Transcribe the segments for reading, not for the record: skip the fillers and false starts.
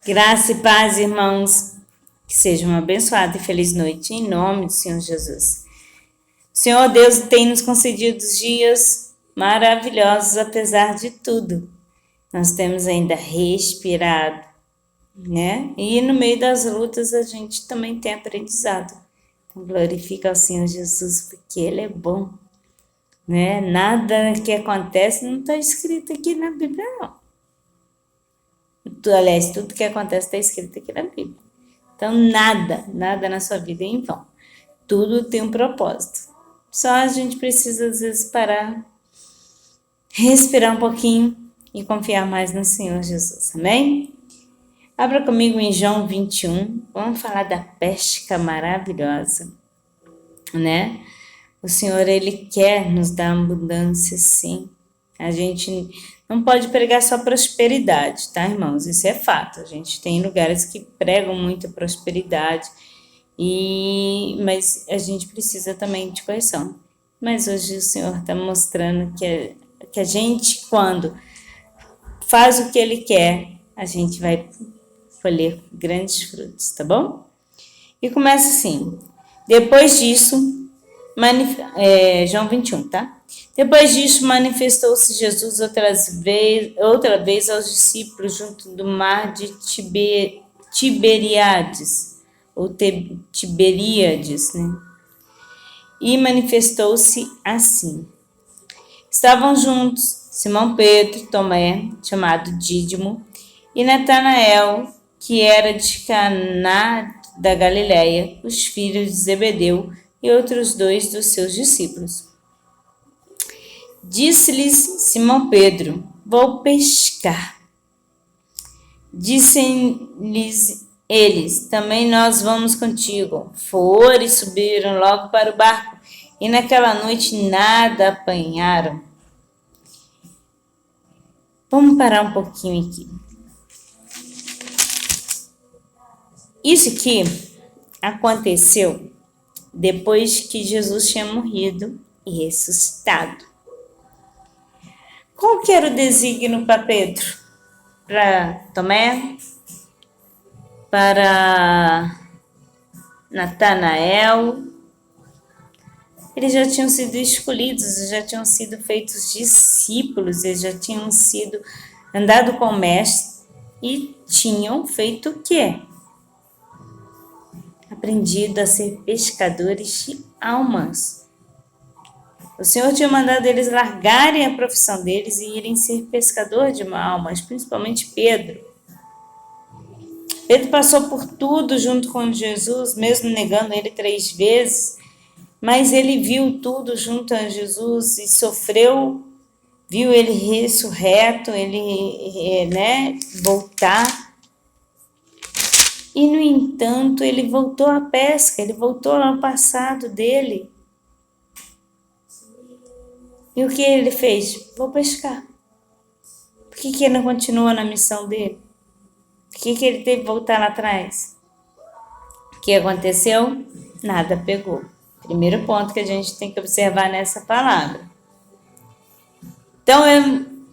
Graça e paz, irmãos. Que seja uma abençoada e feliz noite, em nome do Senhor Jesus. O Senhor Deus tem nos concedido dias maravilhosos, apesar de tudo. Nós temos ainda respirado, né? E no meio das lutas a gente também tem aprendizado. Então, glorifica ao Senhor Jesus, porque Ele é bom, né? Nada que acontece não está escrito aqui na Bíblia, não. Aliás, tudo que acontece está escrito aqui na Bíblia. Então, nada na sua vida é em vão. Tudo tem um propósito. Só a gente precisa, às vezes, parar, respirar um pouquinho e confiar mais no Senhor Jesus. Amém? Abra comigo em João 21. Vamos falar da pesca maravilhosa, né? O Senhor, Ele quer nos dar abundância, sim. A gente não pode pregar só prosperidade, tá, irmãos? Isso é fato. A gente tem lugares que pregam muito prosperidade, mas a gente precisa também de correção. Mas hoje o Senhor está mostrando que a gente, quando faz o que Ele quer, a gente vai colher grandes frutos, tá bom? E começa assim. Depois disso, João 21, tá? Depois disso, manifestou-se Jesus outra vez aos discípulos junto do mar de Tiberíades, ou Tiberíades, né? E manifestou-se assim. Estavam juntos Simão Pedro, Tomé, chamado Dídimo, e Natanael, que era de Caná da Galileia, os filhos de Zebedeu, e outros dois dos seus discípulos. Disse-lhes Simão Pedro: Vou pescar. Disse-lhes eles: Também nós vamos contigo. Foram e subiram logo para o barco, e naquela noite nada apanharam. Vamos parar um pouquinho aqui. Isso aqui aconteceu depois que Jesus tinha morrido e ressuscitado. Qual que era o desígnio para Pedro? Para Tomé? Para Natanael? Eles já tinham sido escolhidos, já tinham sido feitos discípulos, eles já tinham sido andado com o mestre e tinham feito o quê? Aprendido a ser pescadores de almas. O Senhor tinha mandado eles largarem a profissão deles e irem ser pescador de almas, principalmente Pedro. Pedro passou por tudo junto com Jesus, mesmo negando ele 3 vezes, mas ele viu tudo junto a Jesus e sofreu, viu ele ressurreto, ele voltar. E, no entanto, ele voltou à pesca, ele voltou ao passado dele. E o que ele fez? Vou pescar. Por que ele não continua na missão dele? Por que ele teve que voltar lá atrás? O que aconteceu? Nada pegou. Primeiro ponto que a gente tem que observar nessa palavra. Então,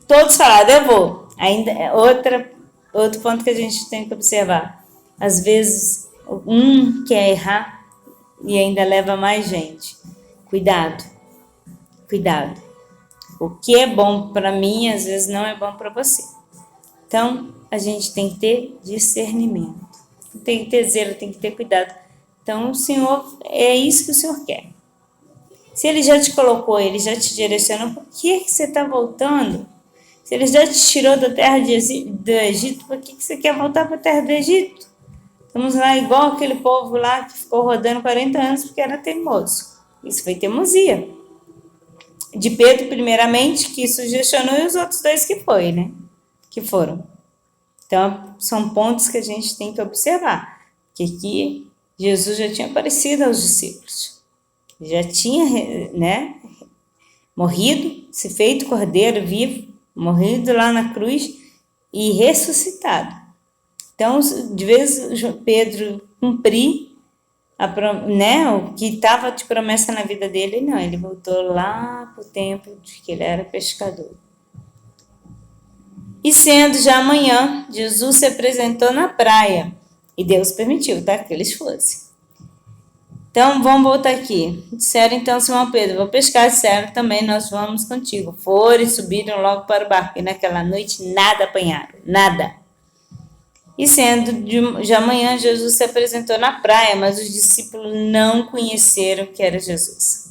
todos falaram, eu vou. Ainda outro ponto que a gente tem que observar. Às vezes, um quer errar e ainda leva mais gente. Cuidado. O que é bom para mim, às vezes não é bom para você. Então, a gente tem que ter discernimento. Tem que ter zelo, tem que ter cuidado. Então, o Senhor, é isso que o Senhor quer. Se Ele já te colocou, Ele já te direcionou, por que você está voltando? Se Ele já te tirou da terra do Egito, por que você quer voltar para a terra do Egito? Estamos lá igual aquele povo lá que ficou rodando 40 anos porque era teimoso. Isso foi teimosia. De Pedro, primeiramente, que sugestionou, e os outros 2 que foram. Então, são pontos que a gente tem que observar. Que aqui, Jesus já tinha aparecido aos discípulos. Já tinha, morrido, se feito cordeiro vivo, morrido lá na cruz e ressuscitado. Então, de vez Pedro cumprir o que estava de promessa na vida dele, não, ele voltou lá para o tempo de que ele era pescador. E sendo já amanhã, Jesus se apresentou na praia. E Deus permitiu, tá? Que eles fossem. Então, vamos voltar aqui. Disseram então Simão Pedro, vou pescar. Disseram também, nós vamos contigo. Foram e subiram logo para o barco. E naquela noite nada apanharam, nada. E sendo de manhã, Jesus se apresentou na praia, mas os discípulos não conheceram que era Jesus.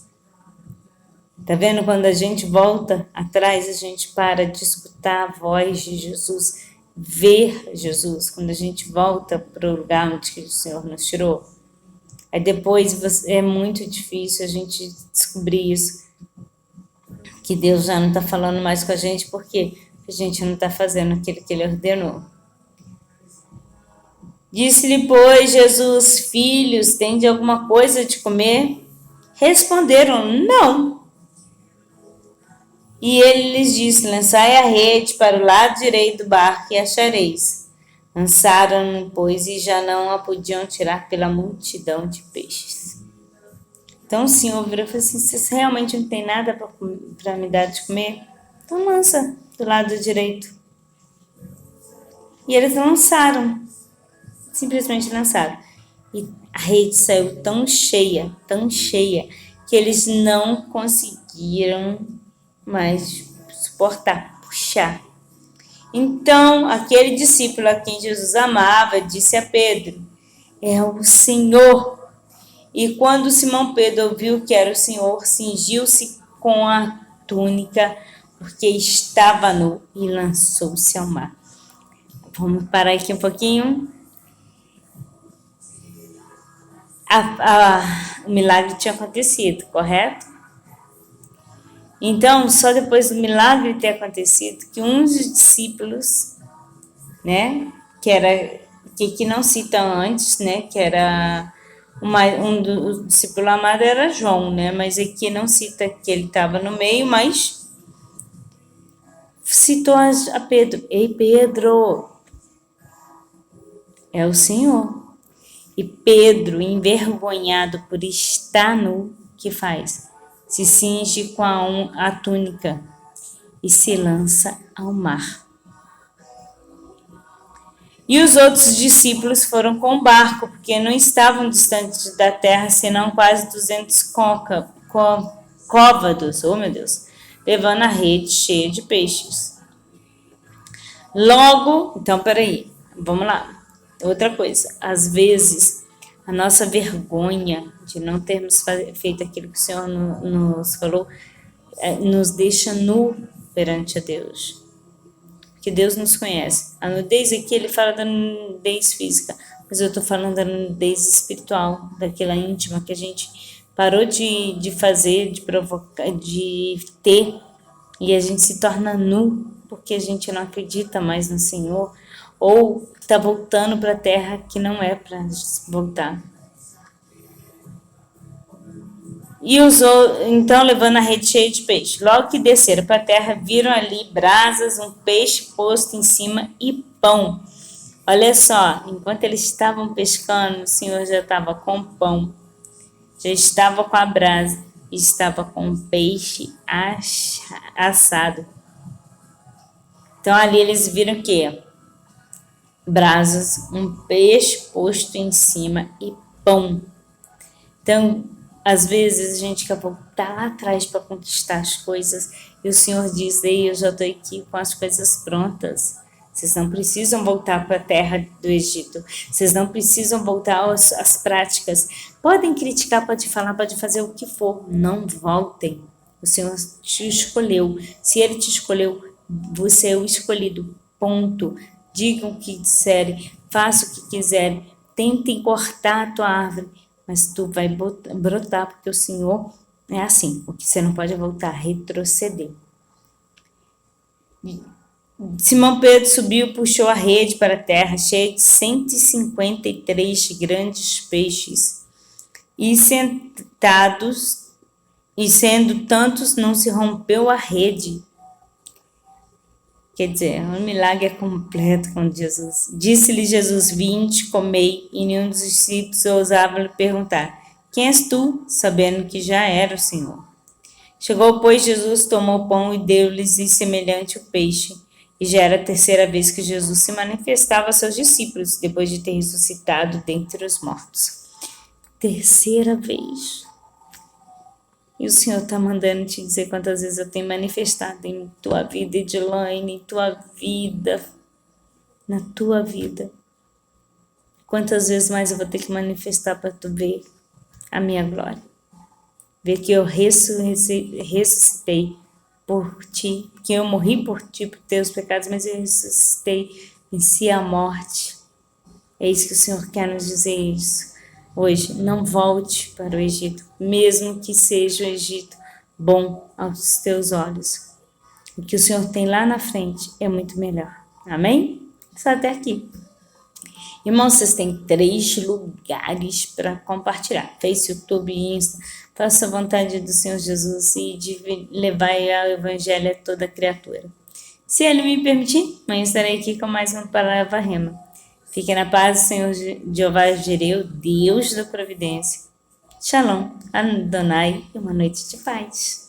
Tá vendo? Quando a gente volta atrás, a gente para de escutar a voz de Jesus, ver Jesus. Quando a gente volta para o lugar onde o Senhor nos tirou. Aí depois é muito difícil a gente descobrir isso, que Deus já não está falando mais com a gente, porque a gente não está fazendo aquilo que Ele ordenou. Disse-lhe, pois, Jesus, filhos, tem de alguma coisa de comer? Responderam, não. E ele lhes disse, lançai a rede para o lado direito do barco e achareis. Lançaram, pois, e já não a podiam tirar pela multidão de peixes. Então o Senhor virou e falou assim, vocês realmente não tem nada para me dar de comer? Então lança do lado direito. E eles lançaram. Simplesmente lançaram. E a rede saiu tão cheia, que eles não conseguiram mais suportar, puxar. Então, aquele discípulo a quem Jesus amava, disse a Pedro, é o Senhor. E quando Simão Pedro ouviu que era o Senhor, cingiu-se com a túnica, porque estava nu, e lançou-se ao mar. Vamos parar aqui um pouquinho. O milagre tinha acontecido, correto? Então, só depois do milagre ter acontecido, que um dos discípulos, né, que não cita antes, né, que era um do discípulo amado era João, né, mas aqui não cita que ele estava no meio, mas citou a Pedro. Ei, Pedro, é o Senhor. E Pedro, envergonhado por estar nu, que faz? Se cinge com a túnica e se lança ao mar. E os outros discípulos foram com o barco, porque não estavam distantes da terra, senão quase 200 côvados, oh meu Deus, levando a rede cheia de peixes. Logo, então peraí, vamos lá. Outra coisa, às vezes a nossa vergonha de não termos feito aquilo que o Senhor nos falou, nos deixa nu perante a Deus. Porque Deus nos conhece. A nudez aqui, ele fala da nudez física, mas eu estou falando da nudez espiritual, daquela íntima que a gente parou de fazer, de provocar, de ter, e a gente se torna nu, porque a gente não acredita mais no Senhor, ou está voltando para a terra que não é para voltar. E então levando a rede cheia de peixe. Logo que desceram para a terra, viram ali brasas, um peixe posto em cima e pão. Olha só, enquanto eles estavam pescando, o Senhor já estava com pão, já estava com a brasa, e estava com o peixe assado. Então ali eles viram o quê? Brasas, um peixe posto em cima e pão. Então, às vezes a gente quer voltar lá atrás para conquistar as coisas e o Senhor diz, ei, eu já estou aqui com as coisas prontas. Vocês não precisam voltar para a terra do Egito. Vocês não precisam voltar às práticas. Podem criticar, pode falar, pode fazer o que for. Não voltem. O Senhor te escolheu. Se Ele te escolheu, você é o escolhido. Ponto. Digam o que disserem, façam o que quiserem, tentem cortar a tua árvore, mas tu vai brotar, porque o Senhor é assim, o que você não pode voltar, retroceder. Simão Pedro subiu e puxou a rede para a terra, cheia de 153 grandes peixes, e sendo tantos, não se rompeu a rede. Quer dizer, o milagre é completo com Jesus. Disse-lhe Jesus, vinde, comei, e nenhum dos discípulos ousava lhe perguntar, quem és tu? Sabendo que já era o Senhor. Chegou, pois, Jesus, tomou o pão e deu-lhes semelhante o peixe. E já era a terceira vez que Jesus se manifestava a seus discípulos, depois de ter ressuscitado dentre os mortos. Terceira vez. E o Senhor está mandando te dizer quantas vezes eu tenho manifestado em tua vida, Edilaine, em tua vida, na tua vida. Quantas vezes mais eu vou ter que manifestar para tu ver a minha glória. Ver que eu ressuscitei por ti, que eu morri por ti, por teus pecados, mas eu ressuscitei, venci a morte. É isso que o Senhor quer nos dizer isso. Hoje, não volte para o Egito, mesmo que seja o Egito bom aos teus olhos. O que o Senhor tem lá na frente é muito melhor. Amém? Só até aqui. Irmãos, vocês têm 3 lugares para compartilhar. Face, YouTube e Insta. Faça a vontade do Senhor Jesus e de levar o Evangelho a toda criatura. Se Ele me permitir, amanhã estarei aqui com mais uma palavra rema. Fique na paz do Senhor Jeová Jireh, Deus da providência. Shalom, Adonai e uma noite de paz.